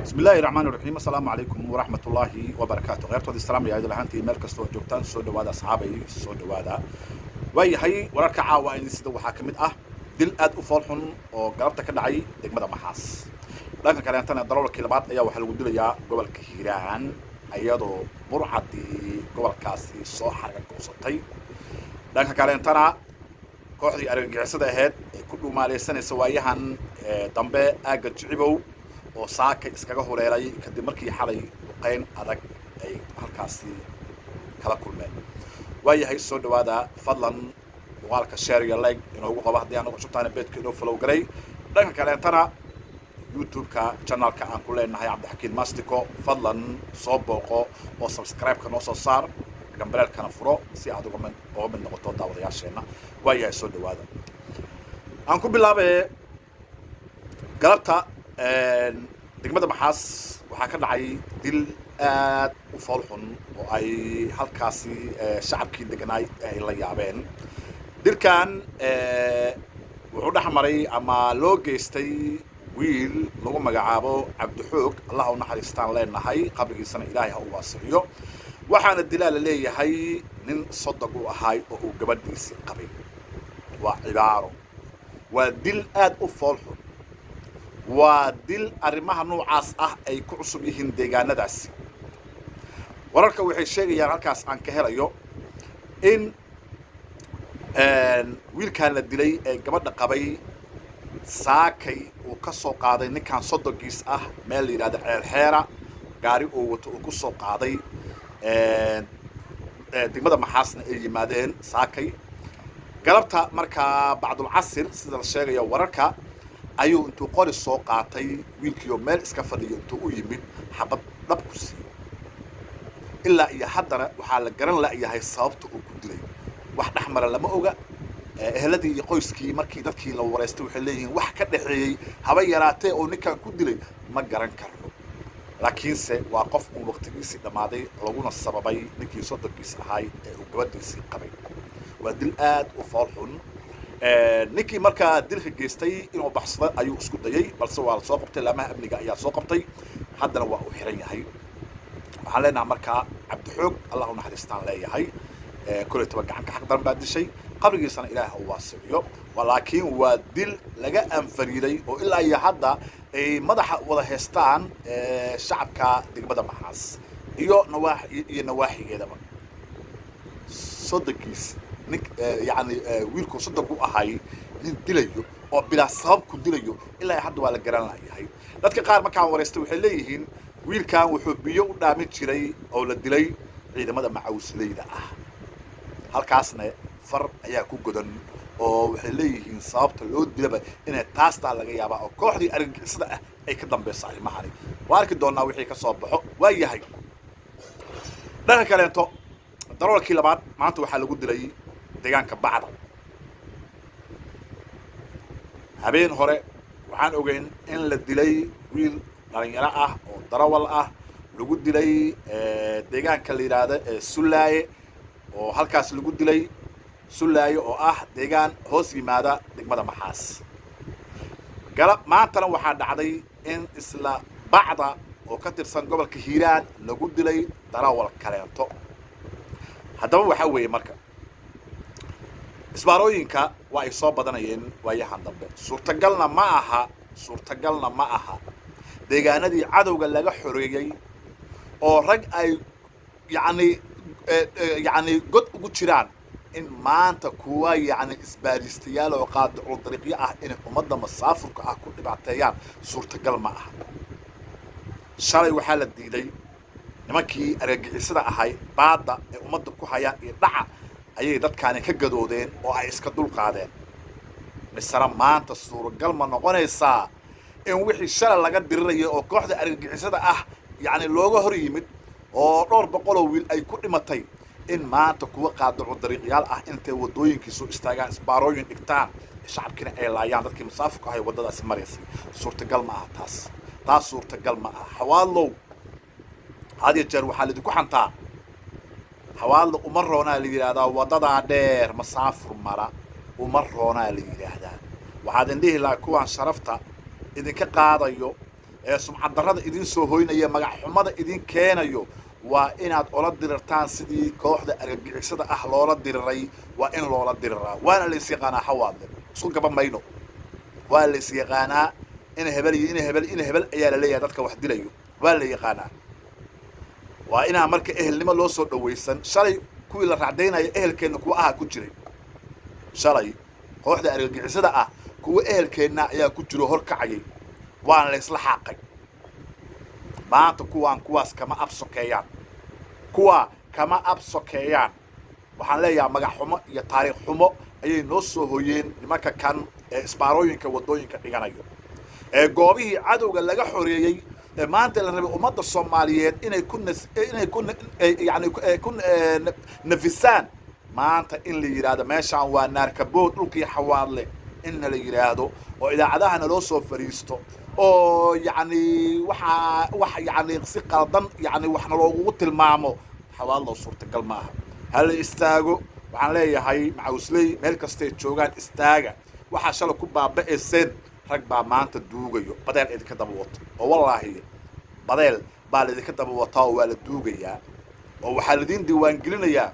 بسم الله الرحمن الرحيم السلام عليكم ورحمة الله وبركاته غيرتو السلام يا إذا هانتي مeel kasto joogtaan soo dhawaada asxaabay soo dhawaada waayahay wararka caawa in sida waxa kamid ah dil aad u foolxun oo galabta ka dhacay degmada Maxaas dhanka kale intana darawalkii labaad ayaa waxa lagu dilayaa gobolka Hiiraan ayadoo burcadii gobolkaasi soo xarga goosatay dhanka kale intana kooxdii argagixisada ahayd ee ku dhumaaleysanaysa waayahan dambe aaga jicibow oo saaka iskaga horeelay kadib markii xalay duqeyn adag ay halkaasi kala kulmeen waayahay soo dhawaada fadlan muuqaalka share iyo like inuu ugu qabo haddii aan ugu shubtaan beedka inuu follow garay dhanka kale intana youtube-ka channelka aan ku leenahay cabdixakiin mastico fadlan soo booqo oo subscribe-ka noo soo saar gambareelkana furo si aad uga mid noqoto daawadayaasheena waayahay soo dhawaada aan ku bilaabay galabta degmada Maxaas waxaa ka dhacay dil aad u foolxun oo ay halkaasi shacabkii deganaay ay la yaabeen dilkan wuxuu dhaxmaray ama loo geystay wiil lagu magacaabo Cabdixoog Allah u naxariistaan leenahay qabrigiisana Ilaahay ha u waasixiyo waxaana dilaal leeyahay nin sodog u ahay oo uu gabadhiisii qabay waa cibaaro waa dil aad u foolxun waa dil arrimaha noocaas ah ay ku cusub yihiin deegaanadaasi wararka waxay sheegayaan halkaas aan ka helayo in wiilkan la dilay ee gabadha qabay saakay uu ka soo qaaday ninkan sodogiis ah meel la yidhaahdo ceelxeera gaari oo wato uu ku soo qaaday degmada Maxaasna ay yimaadeen saakay galabta markaa bacdul casr sida la sheegayo wararka ayuu intuu qori soo qaatay wiilkiyo meel iska fadhiyo intuu u yimid xabad dhab ku siiyay ilaa iyo haddana waxaa la garan la'yahay sababta uu ku dilay wax dhaxmara lama oga eheladii iyo qoyskii markii dadkii la wareystay waxay leeyihiin wax ka dhaxeeyay haba yaraatee oo ninkan ku dilay ma garan karno laakiinse waa qof uu waqtigiisii dhammaaday laguna sababay ninkii sodonkiis ahay ee uu gabadhiisii qabay waa dil aad u foolxun ninkii markaa dilka geystay inuu baxsado ayuu isku dayay balse waa la soo qabtay laamaha amniga ayaa soo qabtay haddana waa uu xiran yahay waxaan leenahay markaa Cabdixoog Allah u naxariistaan leeyahay kulay toban gacan ka xaq daran baa dishay qabrigiisana Ilaahay ha u waasixiyo laakiin waa dil laga anfariiday oo ilaa iyo hadda ay madaxa wada heestaan shacabka degmada Maxaas iyo nawaaxigeedaba sodogiis يعني wiilku saddex u ahay nin dilayo oo bila sabab ku dilayo ilaa hadda waa la garan lahayd dadka qaar markaan wareystay waxay leeyihiin wiilkan wuxuu biyo u dhaamin jiray oo la dilay ciidamada macawisleyda ah halkaasna far ayaa ku godan oo waxay leeyihiin sababta loo dilaba inay taasta laga yaabaa oo kooxdii argagixisada ah ay ka dambeysay arrimahan waa arki doonaa wixii ka soo baxo waa yahay dhanka kaleento darawalkii labaad maanta waxaa lagu dilay deegaanka bacda habeen hore waxaan ogeyn in la dilay wiil dhalinyaro ah oo darawal ah lagu dilay deegaanka la yidhaahdo Sulaaye oo halkaas lagu dilay Sulaaye oo ah deegaan hoos yimaada degmada Maxaas maantana waxaa dhacday in isla bacda oo ka tirsan gobolka Hiiraan lagu dilay darawal kaleeto haddaba waxaa weeye marka isbaarooyinka waa ay soo badanayeen waayahan dambe suurtagalna ma aha deegaanadii cadowga laga xoreeyay oo rag ay yani god ugu jiraan in maanta kuwa yani isbaaristayaal oo qaadicu dariiqyo ah inay ummadda masaafurka ah ku dhibaateeyaan suurtagal ma aha shalay waxaa la diiday nimankii argagixisada ahay baada ee ummadda ku hayaan iyo dhaca ayay dadkaani ka gadoodeen oo ay iska dul qaadeen misra maanta suuragal ma noqonaysaa in wixii shalay laga dirirayo oo kooxda argagixisada ah yani looga hor yimid oo dhowr boqol oo wiil ay ku dhimatay in maanta kuwa qaadicu dariiqyaal ah intay wadooyinkii soo istaagaan isbaarooyin dhigtaan shacabkina ay laayaan dadkii masaafurka ahay waddadaasi maraysay suurtagal ma aha taas suurtagal ma aha xawaadlow هذه الجار وحالد كحنتا حوال أمرنا اللي هذا وضع دير مسافر مرة أمرنا اللي هذا وهذا نديه لا كوان شرفته إذا كقاضيو sumcad darrada idin soo hoynaya magac xumada idin keenayo waa inaad ola dirirtaan sidii kooxda argagixisada ah loola diriray waa in loola diriraa waana la yaqaanaa xawaadle isku gaba mayno waa la yaqaanaa in hebel ayaa la leeyahay dadka wax dilayo waa la yaqaanaa waa inaa marka ehelnimo loo soo dhawaysan shalay kuwii la raacdaynaya ehelkeenna kuwa aha ku jiray shalay kooxda argagixisada ah kuwa ehelkeenna ayaa ku jiro hor kacayay waana la isla xaaqay maanta kuwaas kama absokeeyaan waxaan leeyahay magac xumo iyo taariikh xumo ayay noo soo hoyeen nimanka kan isbaarooyinka wadooyinka dhiganayo goobihii cadowga laga xoreeyay maanta la rabay ummadda Soomaaliyeed inay ku nafisaan maanta in la yiraahdo meeshaan waa naarkabood dhulkii xawaadle in la yiraahdo oo idaacadaha loo soo fariisto oo wax si qaldan waxna loogu tilmaamo xawaadlo suurtagal maaha hal istaago waxaan leeyahay macawsley meel kasta joogaan istaaga waxa shalay ku baaba'eyseen rag baa maanta duugayo badeel idinka daba wato oo wallaahi badeel baa idinka daba wato oo waa la duugayaa oo waxaa lidin diiwaan gelinayaa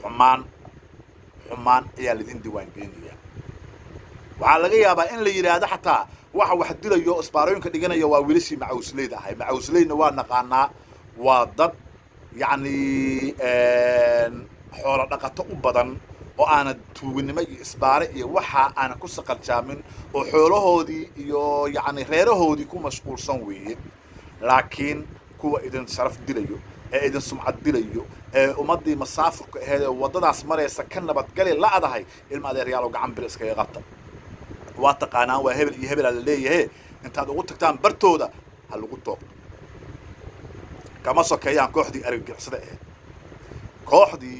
xumaan ayaa lidin diiwaan gelinayaa waxaa laga yaabaa in la yiraahdo xataa wax dilayo isbaarooyinka dhiganaya waa wiilashii macawsleyda ahay macawsleyna waa naqaanaa waa dad xoolo dhaqato u badan oo aana tuugnimo iyo isbaare iyo waxa aana ku saqarjaamin oo xoolahoodii iyo reerahoodii ku mashquulsan weeye laakiin kuwa idin sharaf dilayo idin sumcad dilayo ummadii masaafurka ahayd ee wadadaas maraysa ka nabadgali la'adahay ilma adeeryaal oo gacan bir iskaga qabta waa taqaanaan waa hebel iyo hebel la leeyahay intaad ugu tagtaan bartooda ha lagu toogto kama sokeeyaan kooxdii argagixisada ahayd kooxdii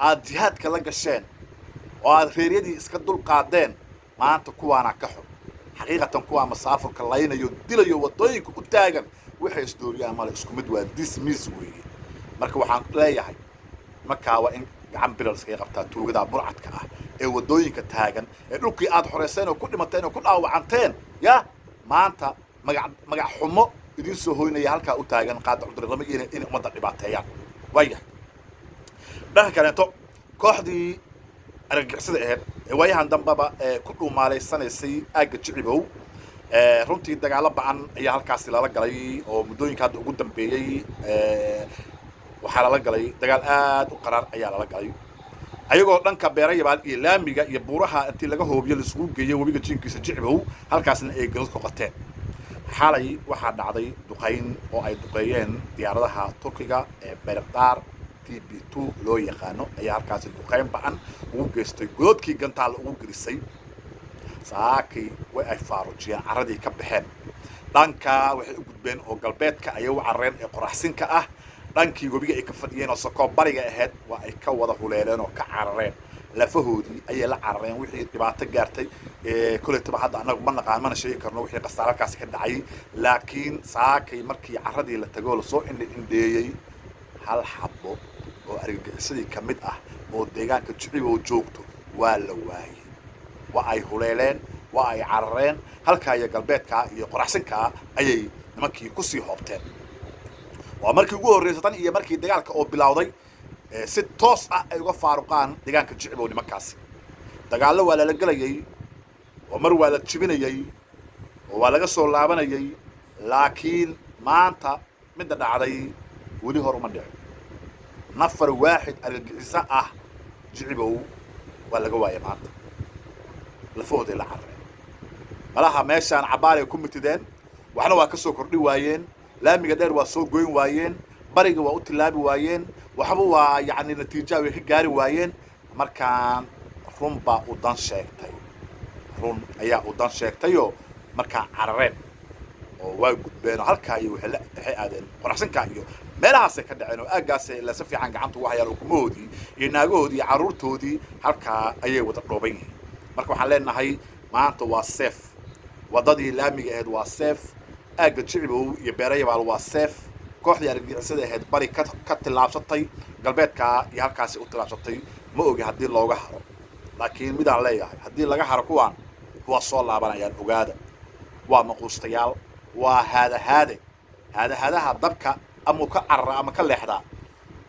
aad jihaadka la gasheen oo aad reeryadii iska dul qaadeen maanta kuwaana ka xun xaqiiqatan kuwaa masaafurka laynayo dilayo wadooyinka u taagan waxay isdooriyaan male isku mid waa dismiss weeye marka waxaan leeyahay markaa waa in gacan biral iskaga qabtaa tuugada burcadka ah ee wadooyinka taagan ee dhulkii aad xoreyseen oo ku dhimateen oo ku dhaawacanteen ya maanta magac xumo idin soo hoynaya halkaa u taagan qaadac cudurramo in ummadda dhibaateeyaan waayahay dhanka kaleeto kooxdii argagixisada ahayd waayahan dambaba ku dhuumaalaysanaysay aagga jicibow runtii dagaalo ba'an ayaa halkaasi lala galay oo muddooyinka hadda ugu dambeeyey waxaa lala galay dagaal aad u qaraar ayaa lala galay ayagoo dhanka beerayabaal iyo laamiga iyo buuraha intii laga hoobiyo laisugu geeyey webiga jiinkiisa jicibow halkaasna ay galad ku qateen xalay waxaa dhacday duqayn oo ay duqeeyeen diyaaradaha turkiga ee bayraktaar TB2 loo yaqaano ayaa halkaasi duqayn ba'an ugu geystay godadkii gantaal ugu gelisay saakay way ay faarujiyeen caradii ka baxeen dhanka waxay u gudbeen oo galbeedka ayay u carreen ee qoraxsinka ah dhankii webiga ay ka fadhiyeen oo sokoo bariga ahayd waa ay ka wada huleeleen oo ka carareen lafahoodii ayay la carareen wixii dhibaato gaartay kuleetaba hadda anagu ma naqaan mana sheegi karno wixii qasaarakaasi ka dhacay laakiin saakay markii caradii la tago lasoo indheeyey hal xabo oo argagixisadii ka mid ah oo deegaanka jicibow joogto waa la waayey waa ay huleeleen waa ay carareen halkaa iyo galbeedkaa iyo qoraxsinkaa ayay nimankii kusii hoobteen waa markii ugu horreysay tan iyo markii dagaalka oo bilowday si toos ah ay uga faaruqaan deegaanka jicibow nimankaasi dagaallo waa lala gelayay oo mar waa la jibinayay oo waa laga soo laabanayay laakiin maanta midda dhacday weli hor uma dhicin nafar waaxid argagixiso ah jicibow waa laga waayay maanta lafahooday la carreen malaha meeshaan cabaar ay ku mitideen waxna waa ka soo kordhi waayeen laamiga dheer waa soo goyn waayeen bariga waa u tilaabi waayeen waxba waa natiijo way ka gaari waayeen markaan run baa u dan sheegtay run ayaa u dan sheegtayoo markaan carareen oo waa gudbeen oo halkaa iyo waxay aadeen qoraxsankaa iyo meelahaasay ka dhaceen oo aaggaasay la si fiican gacanta ugu hayaan ukumahoodii iyo naagahoodii iyo carruurtoodii halkaa ayay wada dhooban yihiin marka waxaan leenahay maanta waa seef waddadii laamiga ahayd waa seef aagga jicibow iyo beerayabaal waa seef kooxdii argagixisada ahayd bari ka tillaabsatay galbeedkaa iyo halkaasi u tillaabsatay ma ogi haddii looga haro laakiin midaan leeyahay haddii laga haro kuwaan waa soo laabanayaan ogaada waa maquustayaal هذا دبك أما كعر أما كاللحظة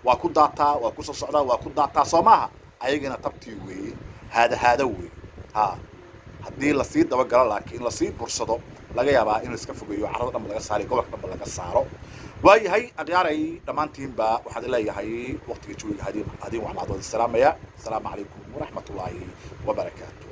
وأكون داتا وأكون صعدا وأكون داتا صماها أيجينا تبتي وي هذا وي ها haddii la sii dabagalo laakiin la sii bursado laga yaabaa in la iska fogeeyo carrada dhanba laga saaro gobolka dhanba laga saaro waayahay adyaaray dhammaantiinba waxaad leeyahay waqtiga jooga hadiin waxaan adoon salaamaya asalaamu calaykum waraxmatullaahi wabarakaatu